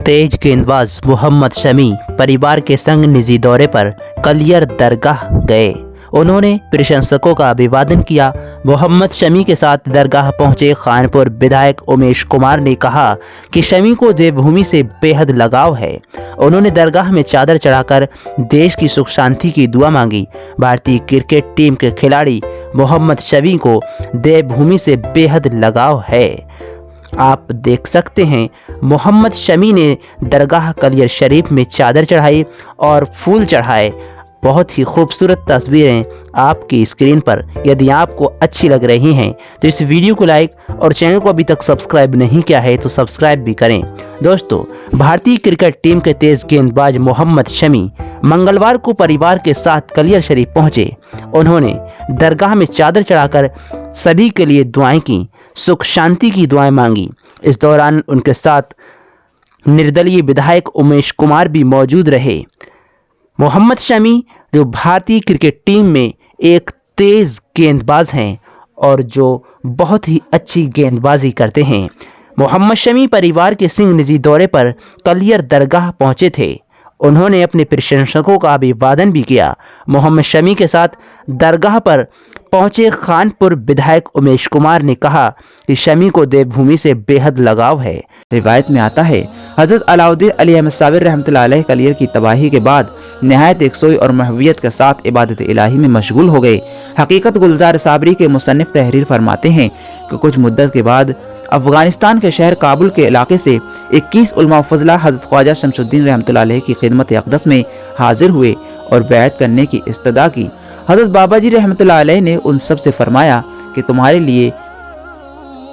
तेज गेंदबाज मोहम्मद शमी परिवार के संग निजी दौरे पर कलियर दरगाह गए। उन्होंने प्रशंसकों का अभिवादन किया। मोहम्मद शमी के साथ दरगाह पहुंचे खानपुर विधायक उमेश कुमार ने कहा कि शमी को देवभूमि से बेहद लगाव है। उन्होंने दरगाह में चादर चढ़ाकर देश की सुख शांति की दुआ मांगी। भारतीय क्रिकेट टीम के खिलाड़ी मोहम्मद शमी को देवभूमि से बेहद लगाव है। आप देख सकते हैं मोहम्मद शमी ने दरगाह कलियर शरीफ में चादर चढ़ाई और फूल चढ़ाए। बहुत ही खूबसूरत तस्वीरें आपकी स्क्रीन पर। यदि आपको अच्छी लग रही हैं तो इस वीडियो को लाइक और चैनल को अभी तक सब्सक्राइब नहीं किया है तो सब्सक्राइब भी करें। दोस्तों, भारतीय क्रिकेट टीम के तेज गेंदबाज मोहम्मद शमी मंगलवार को परिवार के साथ कलियर शरीफ पहुंचे। उन्होंने दरगाह में चादर चढ़ाकर सभी के लिए दुआएं की, सुख शांति की दुआएं मांगी। इस दौरान उनके साथ निर्दलीय विधायक उमेश कुमार भी मौजूद रहे। मोहम्मद शमी जो भारतीय क्रिकेट टीम में एक तेज गेंदबाज हैं और जो बहुत ही अच्छी गेंदबाजी करते हैं। मोहम्मद शमी परिवार के संग निजी दौरे पर कलियर दरगाह पहुंचे थे। उन्होंने अपने प्रशंसकों का अभिवादन भी किया। मोहम्मद शमी के साथ दरगाह पर पहुंचे खानपुर विधायक उमेश कुमार ने कहा कि शमी को देवभूमि से बेहद लगाव है। रिवायत में आता है हजरत अलाउद्दीन अली अहमद साबिर रहमतुल्लाह अलैह कलियर की तबाही के बाद नहायत यकसोई और महवियत के साथ इबादत इलाही में मशगूल हो गए। हकीकत गुलजार साबरी के मुसन्निफ तहरीर फरमाते हैं कि कुछ मुद्दत के बाद अफगानिस्तान के शहर काबुल के इलाके से 21 उलमा फजला हजरत ख्वाजा शमसुद्दीन रहमतुल्लाह अलैह की खिदमत अक़दस में हाजिर हुए और बैत करने की इस्तदा की। हजरत बाबाजी रहमतुल्लाह अलैह ने उन सब से फरमाया कि तुम्हारे लिए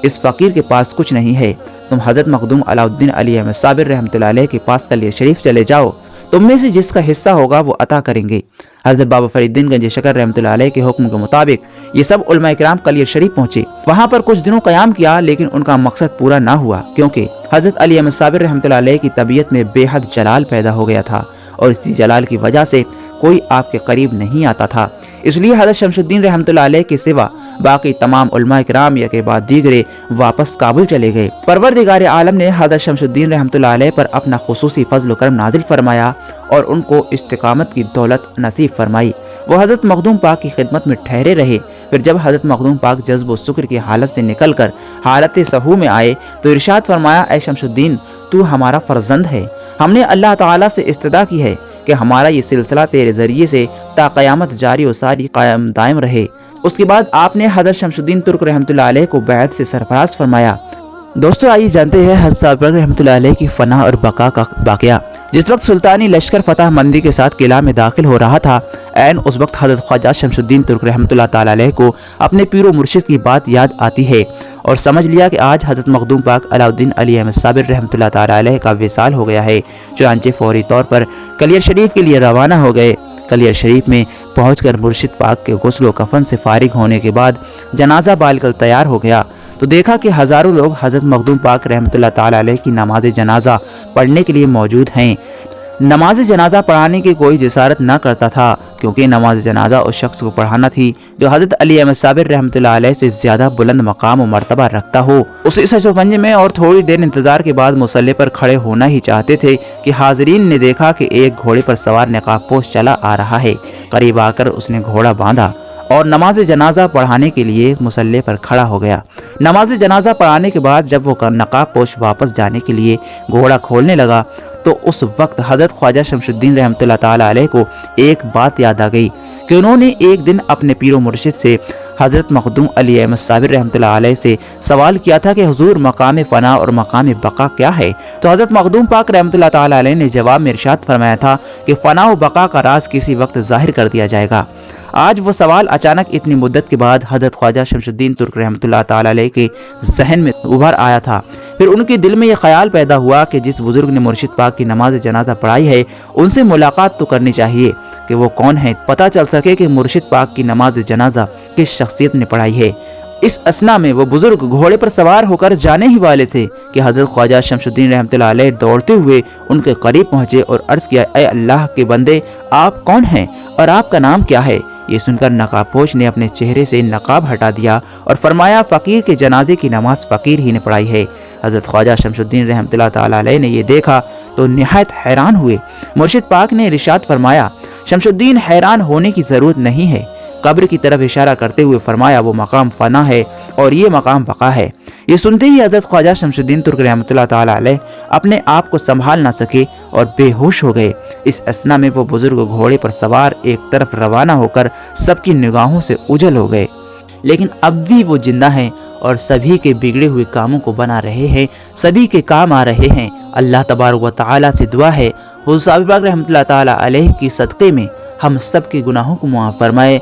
इस फकीर के पास कुछ नहीं है, तुम हजरत मखदूम अलाउद्दीन अली अहमद साबिर रहमतुल्लाह अलैह के पास कलियर शरीफ चले जाओ, तुम में से जिसका हिस्सा होगा वो अता करेंगे। हजरत बाबा फरीदुद्दीन गंज शकर रहमतुल्लाह अलैह के हुक्म के मुताबिक ये सब उलमा इकराम कलियर शरीफ पहुंचे। वहां पर कुछ दिनों कयाम किया, लेकिन उनका मकसद पूरा ना हुआ, क्योंकि हजरत अली अहमद साबिर रहमतुल्लाह अलैह की तबीयत में बेहद जलाल पैदा हो गया था और इसी जलाल की वजह से कोई आपके करीब नहीं आता था। इसलिए हजरत शमसुद्दीन रहमतुल्लाह अलैह के सिवा बाकी तमाम उलमा इकराम या के बाद दीगरे वापस काबुल चले गए। परवरदिगार आलम ने हजरत शमसुद्दीन रहमतुल्लाह अलैह पर अपना खुसूसी फजल करम नाजिल फरमाया और उनको इस्तिकामत की दौलत नसीब फरमाई। वो हजरत मखदूम पाक की खिदमत में ठहरे रहे। फिर जब हजरत मखदूम पाक जज्ब और शुक्र की हालत से निकलकर हालत सहू में आए तो इरशाद फरमाया, ऐ शमसुद्दीन, तू हमारा फर्जंद है। हमने अल्लाह ताला से इस्तदा की है कि हमारा ये सिलसिला तेरे जरिए से ता क़यामत जारी और सारी कायम दायम रहे। उसके बाद आपने हजरत शमसुद्दीन तुर्क रहमतुल्लाह अलैह को बैत से सरफराज फरमाया। दोस्तों, आइए जानते हैं हजरत साबिर रहमतुल्लाह अलैह की फना और बका का वाक़या। जिस वक्त सुल्तानी लश्कर फतह मंदी के साथ किला में दाखिल हो रहा था, ऐन उस वक्त हजरत ख्वाजा शमसुद्दीन तुर्क रहमतुल्लाह ताला अलैह को अपने पीरो मुर्शिद की बात याद आती है और समझ लिया कि आज हजरत मखदूम पाक अलाउद्दीन अली अहमद साबिर रहमतुल्लाह ताला अलैह का विसाल हो गया है। चुनांचे फौरी तौर पर कलियर शरीफ के लिए रवाना हो गए। कलियर शरीफ में पहुंचकर मुर्शिद पाक के गुस्ल कफन से फारिग होने के बाद जनाजा बालकल तैयार हो गया तो देखा कि हजारों लोग हजरत मखदूम पाक रहमतुल्लाह ताला अलैह की नमाज जनाजा पढ़ने के लिए मौजूद हैं। नमाज जनाजा पढ़ाने की कोई जिसारत न करता था, क्योंकि नमाज जनाजा उस शख्स को पढ़ाना थी जो हजरत अली अहमद साबिर रहमतुल्लाह अलैह से ज्यादा बुलंद मकाम और मर्तबा रखता हो। उसी सचोपंजे में और थोड़ी देर इंतजार के बाद मुसल्ले पर खड़े होना ही चाहते थे कि हाजरीन ने देखा कि एक घोड़े पर सवार नकाबपोश चला आ रहा है। करीब आकर उसने घोड़ा बांधा और नमाज जनाजा पढ़ाने के लिए मुसल्ले पर खड़ा हो गया। नमाज जनाजा पढ़ाने के बाद जब वो नकाबपोश वापस जाने के लिए घोड़ा खोलने लगा तो उस वक्त हजरत ख्वाजा शमसुद्दीन रहमतुल्लाह ताला अलैह को एक बात याद आ गई कि उन्होंने एक दिन अपने पीरो मुर्शिद से हजरत मखदूम अली अहमद साबिर रहमतुल्लाह अलैह से सवाल किया था कि हुजूर, मकाम फना और मकाम बका क्या है? तो हजरत मखदूम पाक रहमतुल्लाह ताला अलैह ने जवाब में इरशाद फरमाया था कि फना और बका का राज किसी वक्त जाहिर कर दिया जाएगा। आज वो सवाल अचानक इतनी मुद्दत के बाद हजरत ख्वाजा शमसुद्दीन तुर्क रहमतुल्लाह ताला अलैह के जहन में उभर आया था। फिर उनके दिल में यह ख्याल पैदा हुआ कि जिस बुजुर्ग ने मुर्शिद पाक की नमाज जनाजा पढ़ाई है उनसे मुलाकात तो करनी चाहिए कि वो कौन है, पता चल सके कि मुर्शिद पाक की नमाज जनाजा किस शख्सियत ने पढ़ाई है। इस असना में वो बुजुर्ग घोड़े पर सवार होकर जाने ही वाले थे कि हजरत ख्वाजा शमसुद्दीन रहमतुल्लाह अलैह दौड़ते हुए उनके करीब पहुंचे और अर्ज किया, ऐ अल्लाह के बंदे, आप कौन हैं और आपका नाम क्या है? ये सुनकर नकाबपोश ने अपने चेहरे से नकाब हटा दिया और फरमाया, फकीर के जनाजे की नमाज फकीर ही ने पढ़ाई है। حضرت خواجہ شمس الدین رحمۃ اللہ تعالیٰ علیہ نے یہ دیکھا تو نہایت حیران ہوئے۔ مرشد پاک نے ارشاد فرمایا، شمس الدین حیران ہونے کی ضرورت نہیں ہے۔ قبر کی طرف اشارہ کرتے ہوئے فرمایا، وہ مقام فنا ہے اور یہ مقام بقا ہے۔ یہ سنتے ہی حضرت خواجہ شمس الدین ترک رحمۃ اللہ تعالیٰ علیہ اپنے آپ کو سنبھال نہ سکے اور بے ہوش ہو گئے۔ اس اثنا میں وہ بزرگ گھوڑے پر سوار ایک طرف روانہ ہو کر سب کی نگاہوں سے اوجھل ہو گئے، لیکن اب بھی وہ زندہ ہیں اور سبھی کے بگڑے ہوئے کاموں کو بنا رہے ہیں، سبھی کے کام آ رہے ہیں۔ اللہ تبارک و تعالیٰ سے دعا ہے حضور صاحب پاک رحمۃ اللہ تعالیٰ علیہ کی صدقے میں ہم سب کے گناہوں کو معاف فرمائے۔